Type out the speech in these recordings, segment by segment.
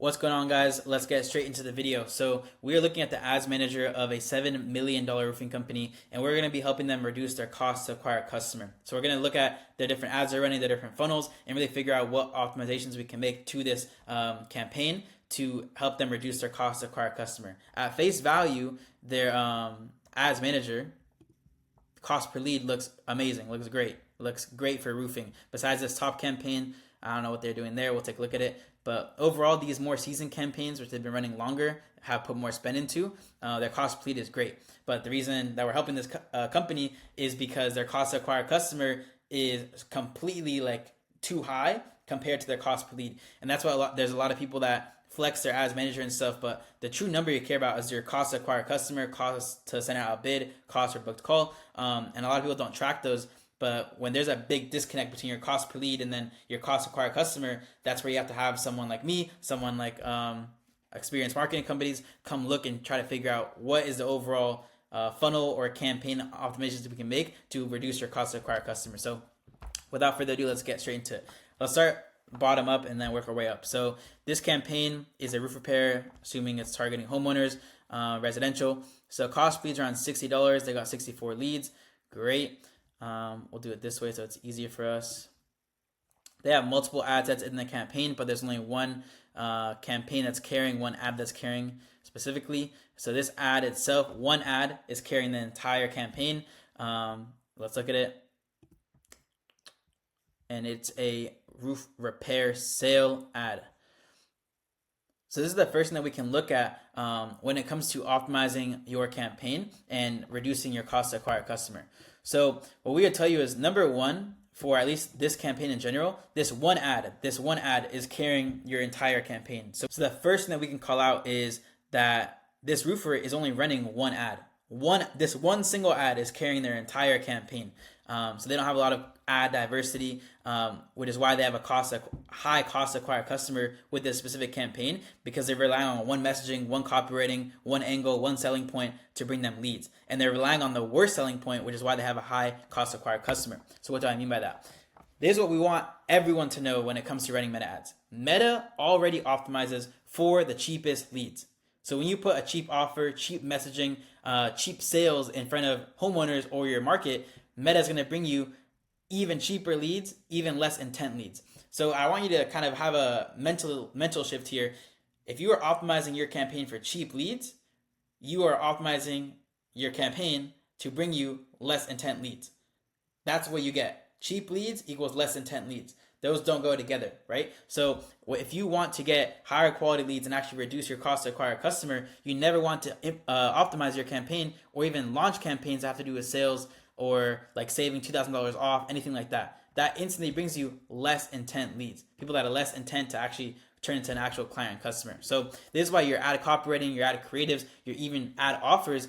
What's going on, guys? Let's get straight into the video. So we are looking at the ads manager of a $7 million roofing company, and we're going to be helping them reduce their cost to acquire a customer. So we're going to look at their different ads they're running, their different funnels, and really figure out what optimizations we can make to this campaign to help them reduce their cost to acquire a customer. At face value, their ads manager cost per lead looks amazing, looks great, looks great for roofing. Besides this top campaign, I don't know what they're doing there. We'll take a look at it. But overall, these more seasoned campaigns, which they've been running longer, have put more spend into. Their cost per lead is great. But the reason that we're helping this company is because their cost to acquire a customer is completely too high compared to their cost per lead. And that's why there's a lot of people that flex their ads manager and stuff, but the true number you care about is your cost to acquire a customer, cost to send out a bid, cost for booked call. And a lot of people don't track those. But when there's a big disconnect between your cost per lead and then your cost to acquire a customer, that's where you have to have someone like me, someone like experienced marketing companies come look and try to figure out what is the overall funnel or campaign optimizations that we can make to reduce your cost to acquire a customer. So without further ado, let's get straight into it. Let's start bottom up and then work our way up. So this campaign is a roof repair, assuming it's targeting homeowners, residential. So cost per leads around $60. They got 64 leads. Great. We'll do it this way so it's easier for us. They have multiple ad sets in the campaign, but there's only one campaign that's carrying, one ad that's carrying specifically. So this ad itself, one ad is carrying the entire campaign. Let's look at it. And it's a roof repair sale ad. So this is the first thing that we can look at when it comes to optimizing your campaign and reducing your cost to acquire a customer. So what we would tell you is, number one, for at least this campaign in general, this one ad is carrying your entire campaign. So the first thing that we can call out is that this roofer is only running one ad. This one single ad is carrying their entire campaign. So they don't have a lot of ad diversity, which is why they have a high cost to acquire a customer with this specific campaign, because they're relying on one messaging, one copywriting, one angle, one selling point to bring them leads. And they're relying on the worst selling point, which is why they have a high cost to acquire a customer. So what do I mean by that? This is what we want everyone to know when it comes to running Meta ads. Meta already optimizes for the cheapest leads. So when you put a cheap offer, cheap messaging, cheap sales in front of homeowners or your market, Meta is going to bring you even cheaper leads, even less intent leads. So I want you to kind of have a mental shift here. If you are optimizing your campaign for cheap leads, you are optimizing your campaign to bring you less intent leads. That's what you get. Cheap leads equals less intent leads. Those don't go together, right? So if you want to get higher quality leads and actually reduce your cost to acquire a customer, you never want to optimize your campaign or even launch campaigns that have to do with sales or like saving $2,000 off, anything like that. That instantly brings you less intent leads. People that are less intent to actually turn into an actual client and customer. So this is why your ad copywriting, your ad creatives, your even ad offers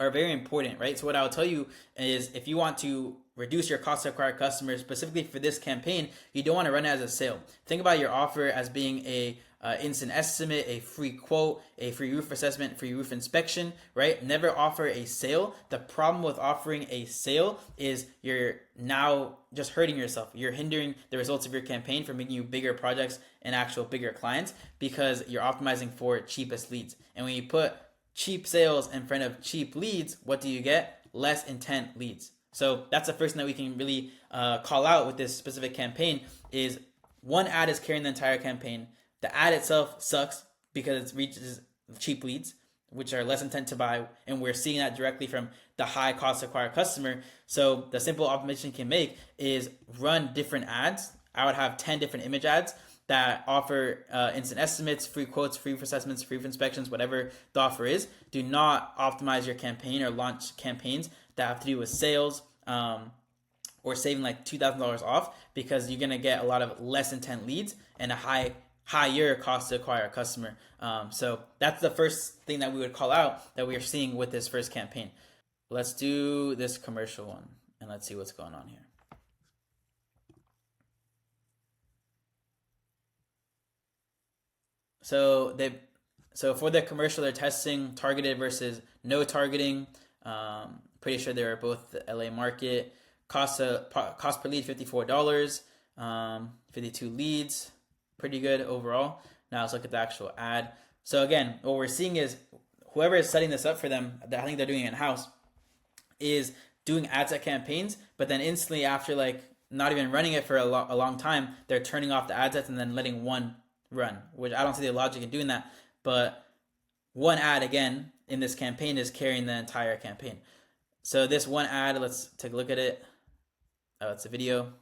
are very important, right? So what I will tell you is, if you want to reduce your cost to acquire customers, specifically for this campaign, you don't want to run it as a sale. Think about your offer as being a instant estimate, a free quote, a free roof assessment, free roof inspection, right? Never offer a sale. The problem with offering a sale is you're now just hurting yourself. You're hindering the results of your campaign from making you bigger projects and actual bigger clients, because you're optimizing for cheapest leads. And when you put cheap sales in front of cheap leads, what do you get? Less intent leads. So that's the first thing that we can really call out with this specific campaign is one ad is carrying the entire campaign. The ad itself sucks because it reaches cheap leads, which are less intent to buy. And we're seeing that directly from the high cost to acquire customer. So the simple optimization you can make is run different ads. I would have 10 different image ads that offer instant estimates, free quotes, free assessments, free inspections, whatever the offer is. Do not optimize your campaign or launch campaigns that have to do with sales or saving like $2,000 off, because you're going to get a lot of less intent leads and a higher cost to acquire a customer. So that's the first thing that we would call out that we are seeing with this first campaign. Let's do this commercial one and let's see what's going on here. So for the commercial, they're testing targeted versus no targeting. Pretty sure they were both the LA market. Cost per lead $54. 52 leads, pretty good overall. Now let's look at the actual ad. So again, what we're seeing is whoever is setting this up for them, I think they're doing it in-house, is doing ad set campaigns, but then instantly after like not even running it for a long time, they're turning off the ad sets and then letting one run, which I don't see the logic in doing that. But one ad, again, in this campaign is carrying the entire campaign. So this one ad, let's take a look at it. Oh, it's a video.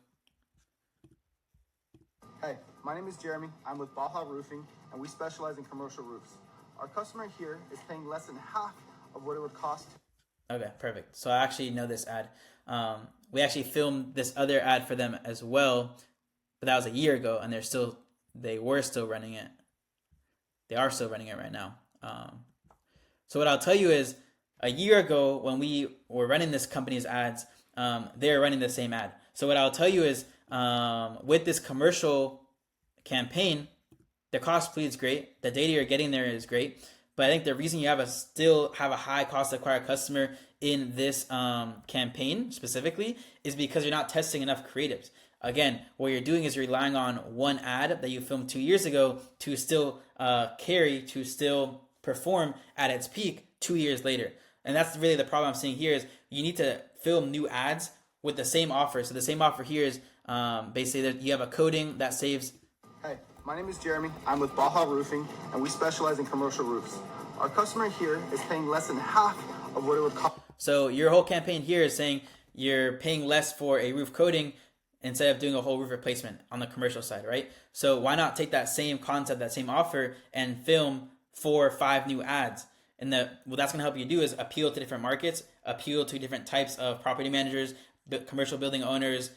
Hey, my name is Jeremy. I'm with Baja Roofing, and we specialize in commercial roofs. Our customer here is paying less than half of what it would cost. Okay, perfect. So I actually know this ad. We actually filmed this other ad for them as well, but that was a year ago, and they were still running it. They are still running it right now. So what I'll tell you is, a year ago when we were running this company's ads, they were running the same ad. So what I'll tell you is, with this commercial campaign, the cost per lead is great. The data you're getting there is great. But I think the reason you still have a high cost to acquire a customer in this campaign specifically is because you're not testing enough creatives. Again, what you're doing is you're relying on one ad that you filmed 2 years ago to still to still perform at its peak 2 years later. And that's really the problem I'm seeing here is you need to film new ads with the same offer. So the same offer here is basically that you have a coding that saves. Hey, my name is Jeremy. I'm with Baja Roofing, and we specialize in commercial roofs. Our customer here is paying less than half of what it would cost. So your whole campaign here is saying you're paying less for a roof coating instead of doing a whole roof replacement on the commercial side, right? So why not take that same concept, that same offer, and film 4 or 5 new ads? And what that's going to help you do is appeal to different markets, appeal to different types of property managers, commercial building owners,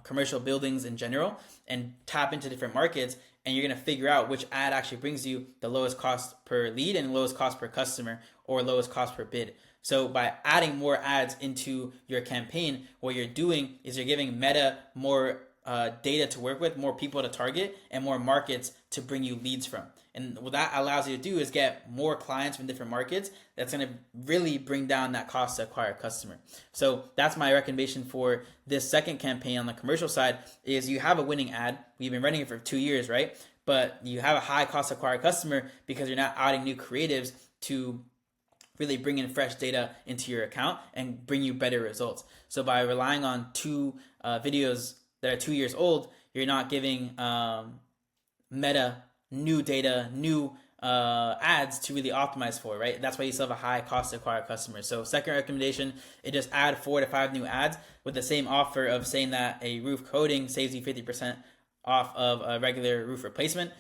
commercial buildings in general, and tap into different markets. And you're going to figure out which ad actually brings you the lowest cost per lead and lowest cost per customer or lowest cost per bid. So by adding more ads into your campaign, what you're doing is you're giving Meta more data to work with, more people to target, and more markets to bring you leads from. And what that allows you to do is get more clients from different markets. That's going to really bring down that cost to acquire a customer. So that's my recommendation for this second campaign on the commercial side is you have a winning ad. We've been running it for 2 years, right? But you have a high cost to acquire a customer because you're not adding new creatives to really bring in fresh data into your account and bring you better results. So by relying on 2 videos that are 2 years old, you're not giving Meta new data, new ads to really optimize for, right? That's why you still have a high cost to acquire customers. So second recommendation is just add 4 to 5 new ads with the same offer of saying that a roof coating saves you 50% off of a regular roof replacement.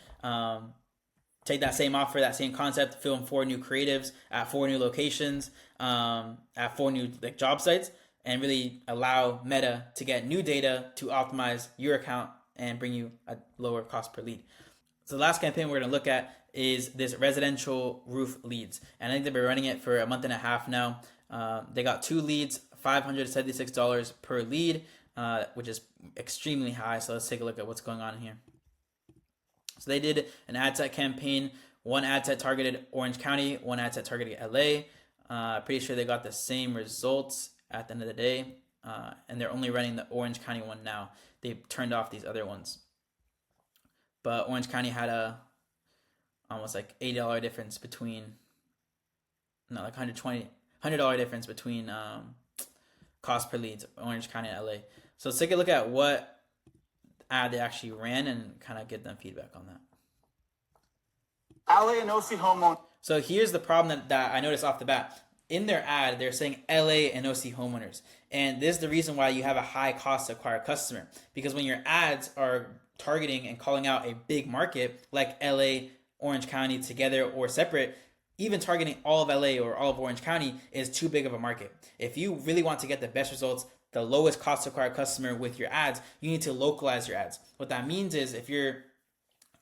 Take that same offer, that same concept, film 4 new creatives at 4 new locations, at 4 new job sites, and really allow Meta to get new data to optimize your account and bring you a lower cost per lead. So the last campaign we're going to look at is this residential roof leads. And I think they've been running it for a month and a half now. They got 2 leads, $576 per lead, which is extremely high. So let's take a look at what's going on here. So they did an ad set campaign. 1 ad set targeted Orange County, 1 ad set targeted LA. Pretty sure they got the same results at the end of the day. And they're only running the Orange County one now. They've turned off these other ones. But Orange County had almost like $80 difference between, no, like $100 difference between cost per leads, Orange County and LA. So let's take a look at what ad they actually ran and kind of get them feedback on that. LA and OC homeowners. So here's the problem that I noticed off the bat. In their ad, they're saying LA and OC homeowners. And this is the reason why you have a high cost to acquire a customer. Because when your ads are targeting and calling out a big market like LA, Orange County together or separate, even targeting all of LA or all of Orange County is too big of a market. If you really want to get the best results, the lowest cost to acquire a customer with your ads, you need to localize your ads. What that means is if you're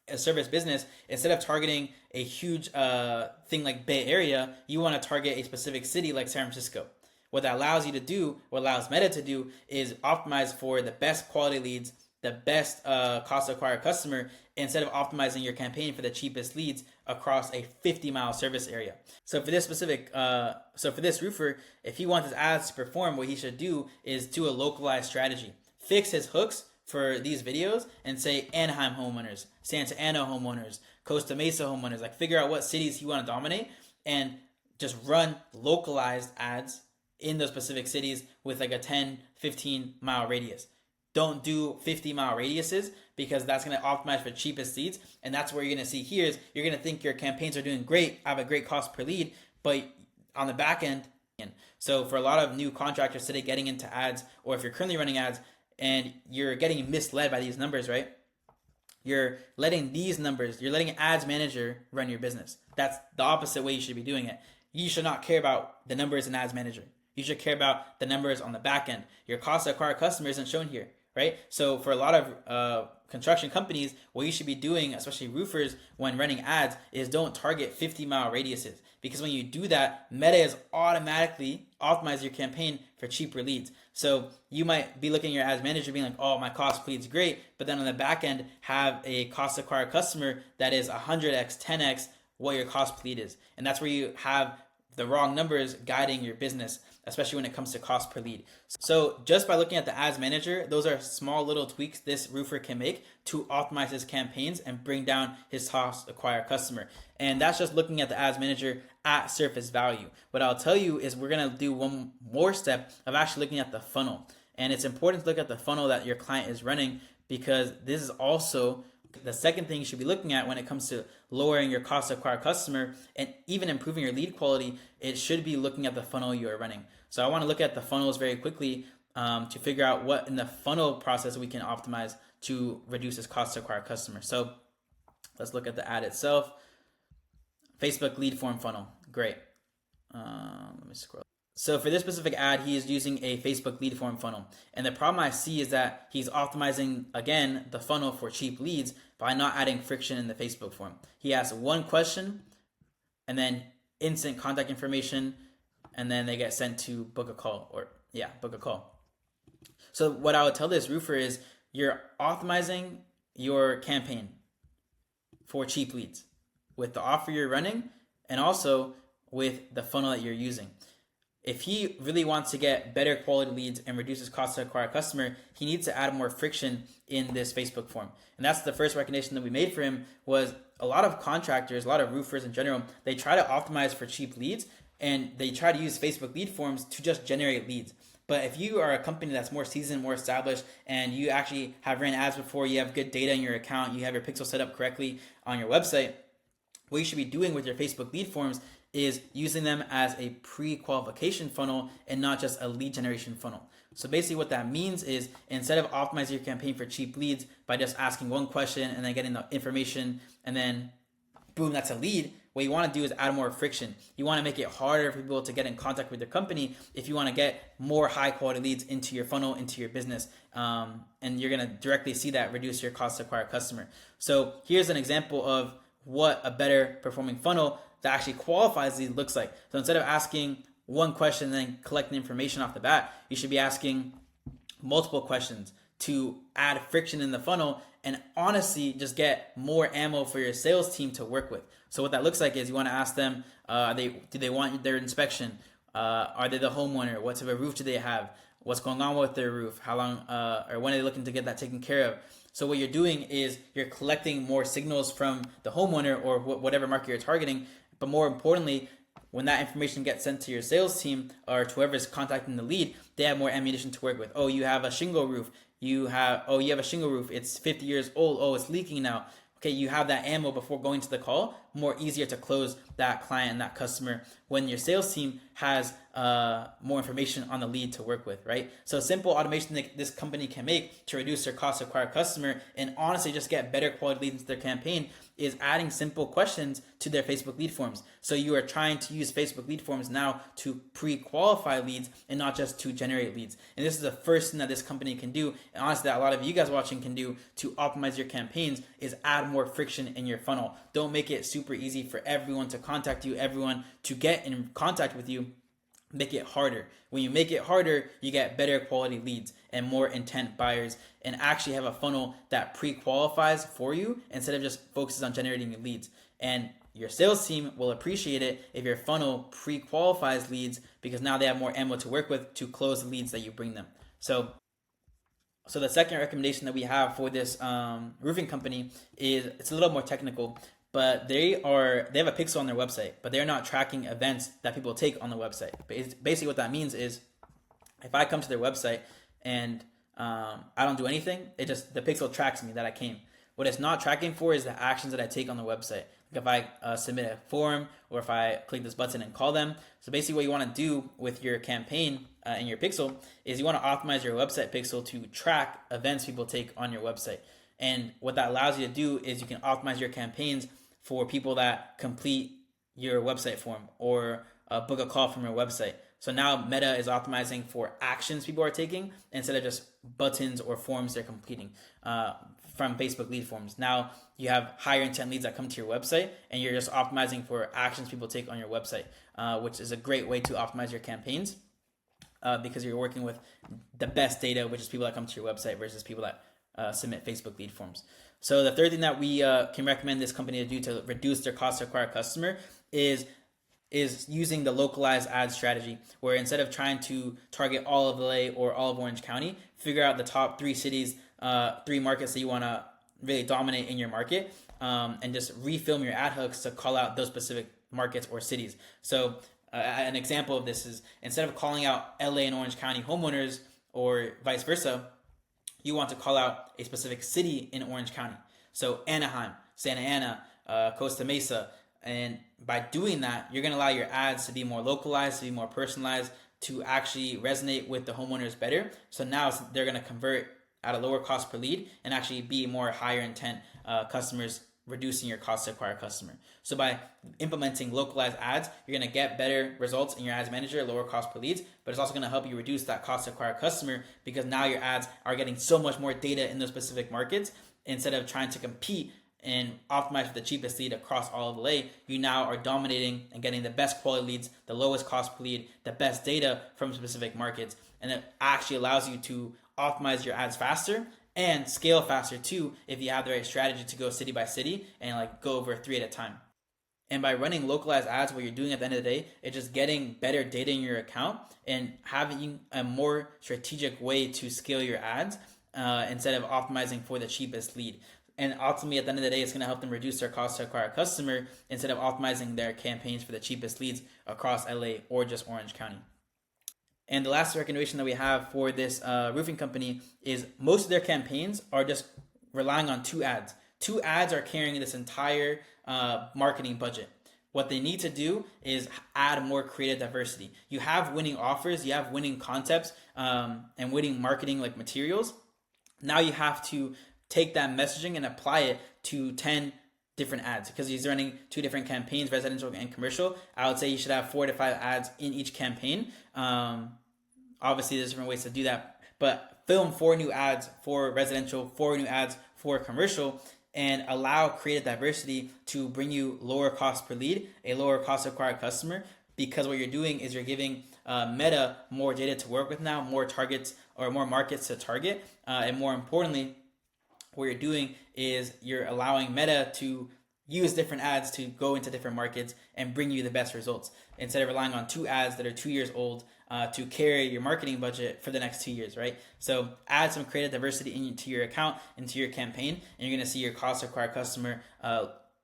a service business, instead of targeting a huge thing like Bay Area, you want to target a specific city like San Francisco. What that allows you to do, what allows Meta to do, is optimize for the best quality leads, the best cost to acquire a customer, instead of optimizing your campaign for the cheapest leads across a 50-mile service area. So for this specific, for this roofer, if he wants his ads to perform, what he should do is do a localized strategy. Fix his hooks for these videos and say Anaheim homeowners, Santa Ana homeowners, Costa Mesa homeowners. Like figure out what cities you want to dominate and just run localized ads in those specific cities with like a 10-15 mile radius. Don't do 50-mile radiuses because that's going to optimize for cheapest leads. And that's where you're going to see here is you're going to think your campaigns are doing great, have a great cost per lead, but on the back end. So for a lot of new contractors today getting into ads, or if you're currently running ads and you're getting misled by these numbers, right? You're letting these numbers, you're letting Ads Manager run your business. That's the opposite way you should be doing it. You should not care about the numbers in Ads Manager. You should care about the numbers on the back end. Your cost to acquire customer isn't shown here, right? So for a lot of construction companies, what you should be doing, especially roofers, when running ads, is don't target 50-mile radiuses. Because when you do that, Meta is automatically optimize your campaign for cheaper leads. So you might be looking at your ads manager being like, oh, my cost per lead is great, but then on the back end have a cost to acquire customer that is 100x, 10x what your cost per lead is. And that's where you have the wrong numbers guiding your business, especially when it comes to cost per lead. So just by looking at the ads manager, those are small little tweaks this roofer can make to optimize his campaigns and bring down his cost to acquire customer. And that's just looking at the ads manager at surface value. What I'll tell you is we're going to do one more step of actually looking at the funnel. And it's important to look at the funnel that your client is running, because this is also the second thing you should be looking at when it comes to lowering your cost to acquire customer and even improving your lead quality. It should be looking at the funnel you are running. So I want to look at the funnels very quickly to figure out what in the funnel process we can optimize to reduce this cost to acquire customer. So let's look at the ad itself. Facebook lead form funnel. Great. Let me scroll. So for this specific ad, he is using a Facebook lead form funnel. And the problem I see is that he's optimizing, again, the funnel for cheap leads by not adding friction in the Facebook form. He asks one question and then instant contact information, and then they get sent to book a call book a call. So what I would tell this roofer is you're optimizing your campaign for cheap leads with the offer you're running and also with the funnel that you're using. If he really wants to get better quality leads and reduce his cost to acquire a customer, he needs to add more friction in this Facebook form. And that's the first recommendation that we made for him. Was a lot of contractors, a lot of roofers in general, they try to optimize for cheap leads and they try to use Facebook lead forms to just generate leads. But if you are a company that's more seasoned, more established, and you actually have ran ads before, you have good data in your account, you have your pixel set up correctly on your website, what you should be doing with your Facebook lead forms is using them as a pre-qualification funnel and not just a lead generation funnel. So basically what that means is instead of optimizing your campaign for cheap leads by just asking one question and then getting the information and then boom, that's a lead, what you want to do is add more friction. You want to make it harder for people to get in contact with your company if you want to get more high quality leads into your funnel, into your business. And you're going to directly see that reduce your cost to acquire a customer. So here's an example of what a better performing funnel that actually qualifies lead looks like. So instead of asking one question and then collecting information off the bat, you should be asking multiple questions to add friction in the funnel and honestly just get more ammo for your sales team to work with. So what that looks like is you want to ask them, do they want their inspection? Are they the homeowner? What type of roof do they have? What's going on with their roof? How long or when are they looking to get that taken care of? So what you're doing is you're collecting more signals from the homeowner or whatever market you're targeting. But more importantly, when that information gets sent to your sales team or to whoever's contacting the lead, they have more ammunition to work with. Oh, you have a shingle roof. You have a shingle roof. It's 50 years old. Oh, it's leaking now. Okay, you have that ammo before going to the call. More easier to close that client and that customer when your sales team has more information on the lead to work with, right? So simple automation that this company can make to reduce their cost to acquire a customer and honestly just get better quality leads into their campaign is adding simple questions to their Facebook lead forms. So you are trying to use Facebook lead forms now to pre-qualify leads and not just to generate leads. And this is the first thing that this company can do, and honestly that a lot of you guys watching can do to optimize your campaigns, is add more friction in your funnel. Don't make it super easy for everyone to contact you, everyone to get in contact with you. Make it harder. When you make it harder, you get better quality leads and more intent buyers and actually have a funnel that pre-qualifies for you instead of just focuses on generating leads. And your sales team will appreciate it if your funnel pre-qualifies leads because now they have more ammo to work with to close the leads that you bring them. So the second recommendation that we have for this roofing company is, it's a little more technical, but they have a pixel on their website, but they're not tracking events that people take on the website. Basically, what that means is if I come to their website and I don't do anything, the pixel tracks me that I came. What it's not tracking for is the actions that I take on the website. Like if I submit a form or if I click this button and call them. So basically what you want to do with your campaign in your pixel is you want to optimize your website pixel to track events people take on your website. And what that allows you to do is you can optimize your campaigns for people that complete your website form or book a call from your website. So now Meta is optimizing for actions people are taking instead of just buttons or forms they're completing from Facebook lead forms. Now you have higher intent leads that come to your website and you're just optimizing for actions people take on your website, which is a great way to optimize your campaigns because you're working with the best data, which is people that come to your website versus people that submit Facebook lead forms. So the third thing that we can recommend this company to do to reduce their cost to acquire a customer is using the localized ad strategy, where instead of trying to target all of LA or all of Orange County, figure out the top 3 cities, 3 markets that you want to really dominate in your market, and just refilm your ad hooks to call out those specific markets or cities. So an example of this is instead of calling out LA and Orange County homeowners or vice versa, you want to call out a specific city in Orange County. So Anaheim, Santa Ana, Costa Mesa. And by doing that, you're going to allow your ads to be more localized, to be more personalized, to actually resonate with the homeowners better. So now they're going to convert at a lower cost per lead and actually be more higher intent customers, reducing your cost to acquire a customer. So by implementing localized ads, you're going to get better results in your ads manager, lower cost per leads, but it's also going to help you reduce that cost to acquire a customer because now your ads are getting so much more data in those specific markets. Instead of trying to compete and optimize for the cheapest lead across all of LA, you now are dominating and getting the best quality leads, the lowest cost per lead, the best data from specific markets. And it actually allows you to optimize your ads faster and scale faster too if you have the right strategy to go city by city and like go over 3 at a time. And by running localized ads, what you're doing at the end of the day is just getting better data in your account and having a more strategic way to scale your ads instead of optimizing for the cheapest lead. And ultimately, at the end of the day, it's going to help them reduce their cost to acquire a customer instead of optimizing their campaigns for the cheapest leads across LA or just Orange County. And the last recommendation that we have for this roofing company is most of their campaigns are just relying on 2 ads. 2 ads are carrying this entire marketing budget. What they need to do is add more creative diversity. You have winning offers, you have winning concepts, and winning marketing like materials. Now you have to take that messaging and apply it to 10 different ads because he's running 2 different campaigns, residential and commercial. I would say you should have 4 to 5 ads in each campaign. Obviously, there's different ways to do that, but film 4 new ads for residential, 4 new ads for commercial, and allow creative diversity to bring you lower cost per lead, a lower cost to acquire a customer, because what you're doing is you're giving Meta more data to work with now, more targets or more markets to target, and more importantly, what you're doing is you're allowing Meta to use different ads to go into different markets and bring you the best results instead of relying on 2 ads that are 2 years old to carry your marketing budget for the next 2 years, right? So add some creative diversity into your account, into your campaign, and you're going to see your cost to acquire a customer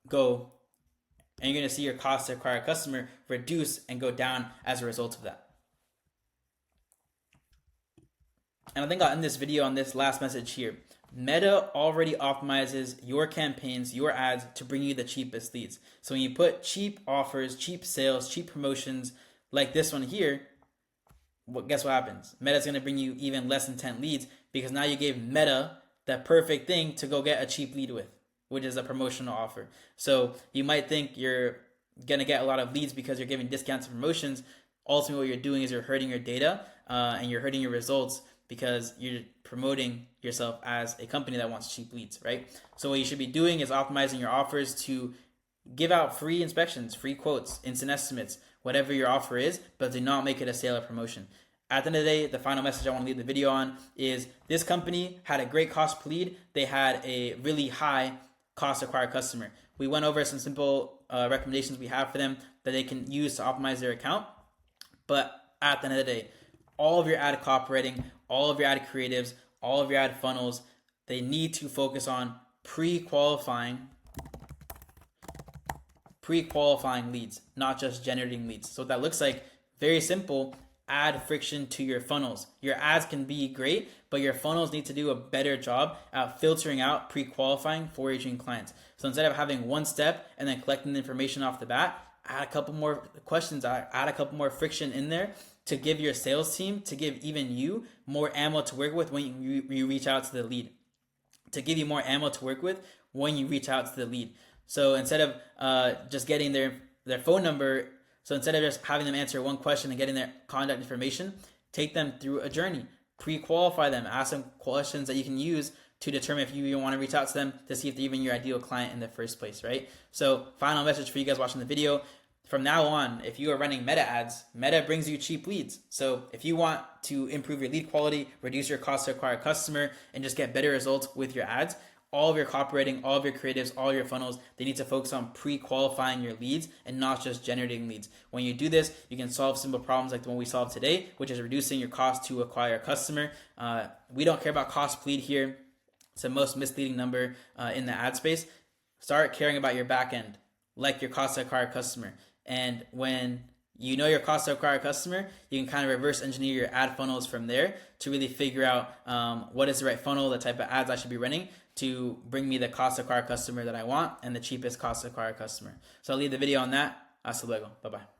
go, and you're going to see your cost to acquire a customer reduce and go down as a result of that. And I think I'll end this video on this last message here. Meta already optimizes your campaigns, your ads to bring you the cheapest leads. So when you put cheap offers, cheap sales, cheap promotions like this one here, guess what happens? Meta's going to bring you even less intent leads because now you gave Meta the perfect thing to go get a cheap lead with, which is a promotional offer. So you might think you're going to get a lot of leads because you're giving discounts and promotions. Ultimately, what you're doing is you're hurting your data and you're hurting your results because you're promoting yourself as a company that wants cheap leads, right? So what you should be doing is optimizing your offers to give out free inspections, free quotes, instant estimates, whatever your offer is, but do not make it a sale or promotion. At the end of the day, the final message I want to leave the video on is this company had a great cost per lead. They had a really high cost to acquire customer. We went over some simple recommendations we have for them that they can use to optimize their account. But at the end of the day, all of your ad copywriting, all of your ad creatives, all of your ad funnels, they need to focus on pre-qualifying pre-qualifying leads, not just generating leads. So what that looks like, very simple, add friction to your funnels. Your ads can be great, but your funnels need to do a better job at filtering out pre-qualifying for your dream clients. So instead of having one step and then collecting the information off the bat, add a couple more questions, add a couple more friction in there to give your sales team, to give even you more ammo to work with when you reach out to the lead. To give you more ammo to work with when you reach out to the lead. So instead of just getting their phone number, so instead of just having them answer one question and getting their contact information, take them through a journey, pre-qualify them, ask them questions that you can use to determine if you even want to reach out to them to see if they're even your ideal client in the first place, right? So final message for you guys watching the video. From now on, if you are running Meta ads, Meta brings you cheap leads. So if you want to improve your lead quality, reduce your cost to acquire a customer, and just get better results with your ads, all of your copywriting, all of your creatives, all your funnels, they need to focus on pre-qualifying your leads and not just generating leads. When you do this, you can solve simple problems like the one we solved today, which is reducing your cost to acquire a customer. We don't care about cost per lead here. It's the most misleading number in the ad space. Start caring about your back end, like your cost to acquire a customer. And when you know your cost to acquire a customer, you can kind of reverse engineer your ad funnels from there to really figure out what is the right funnel, the type of ads I should be running to bring me the cost to acquire customer that I want and the cheapest cost to acquire customer. So I'll leave the video on that. Hasta luego. Bye-bye.